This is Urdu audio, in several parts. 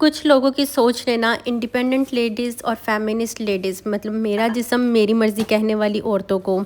کچھ لوگوں کی سوچ نے نا انڈیپینڈنٹ لیڈیز اور فیمنسٹ لیڈیز مطلب میرا جسم میری مرضی کہنے والی عورتوں کو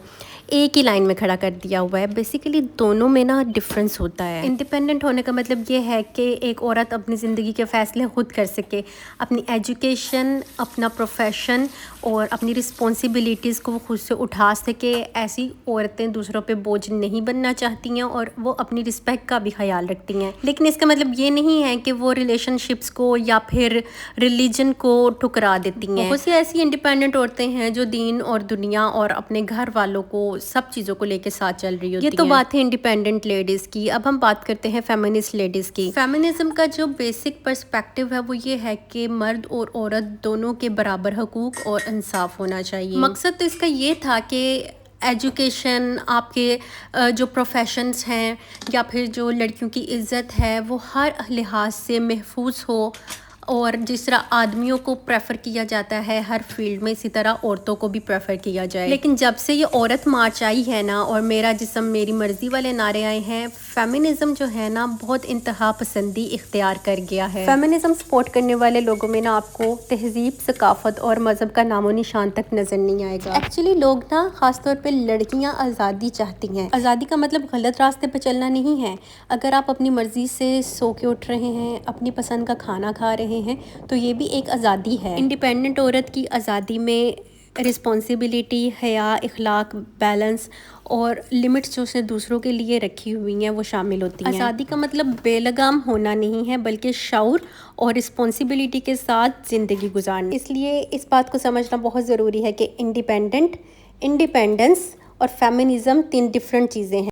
ایک ہی لائن میں کھڑا کر دیا ہوا ہے۔ بیسیکلی دونوں میں نا ڈفرینس ہوتا ہے۔ انڈیپینڈنٹ ہونے کا مطلب یہ ہے کہ ایک عورت اپنی زندگی کے فیصلے خود کر سکے، اپنی ایجوکیشن، اپنا پروفیشن اور اپنی رسپانسبلٹیز کو وہ خود سے اٹھا سکے۔ ایسی عورتیں دوسروں پہ بوجھ نہیں بننا چاہتی ہیں اور وہ اپنی رسپیکٹ کا بھی خیال رکھتی ہیں، لیکن اس کا مطلب یہ نہیں ہے کہ وہ ریلیشن شپس کو یا پھر ریلیجن کو ٹھکرا دیتی ہیں۔ بہت سی ایسی انڈیپینڈنٹ عورتیں ہیں جو دین اور دنیا اور اپنے گھر والوں کو سب چیزوں کو لے کے ساتھ چل رہی ہوتی ہیں۔ یہ تو بات ہے انڈیپینڈنٹ لیڈیز کی۔ اب ہم بات کرتے ہیں فیمنسٹ لیڈیز کی۔ فیمنزم کا جو بیسک پرسپیکٹیو ہے وہ یہ ہے کہ مرد اور عورت دونوں کے برابر حقوق اور انصاف ہونا چاہیے۔ مقصد تو اس کا یہ تھا کہ ایجوکیشن، آپ کے جو پروفیشنز ہیں یا پھر جو لڑکیوں کی عزت ہے وہ ہر لحاظ سے محفوظ ہو، اور جس طرح آدمیوں کو پریفر کیا جاتا ہے ہر فیلڈ میں، اسی طرح عورتوں کو بھی پریفر کیا جائے۔ لیکن جب سے یہ عورت مارچ آئی ہے نا اور میرا جسم میری مرضی والے نعرے آئے ہیں، فیمنزم جو ہے نا بہت انتہا پسندی اختیار کر گیا ہے۔ فیمنزم سپورٹ کرنے والے لوگوں میں نا آپ کو تہذیب، ثقافت اور مذہب کا نام و نشان تک نظر نہیں آئے گا۔ ایکچولی لوگ نا خاص طور پہ لڑکیاں آزادی چاہتی ہیں۔ آزادی کا مطلب غلط راستے پہ چلنا نہیں ہے۔ اگر آپ اپنی مرضی سے سو کے اٹھ رہے ہیں، اپنی پسند کا کھانا کھا رہے ہیں تو یہ بھی ایک آزادی ہے۔ انڈیپینڈنٹ عورت کی آزادی میں رسپانسبلٹی، حیا، اخلاق، بیلنس اور لمٹس جو اس نے دوسروں کے لیے رکھی ہوئی ہیں وہ شامل ہوتی ہیں۔ آزادی کا مطلب بے لگام ہونا نہیں ہے بلکہ شعور اور رسپانسبلٹی کے ساتھ زندگی گزارنا۔ اس لیے اس بات کو سمجھنا بہت ضروری ہے کہ انڈیپینڈنس اور فیمنزم 3 ڈفرینٹ چیزیں ہیں۔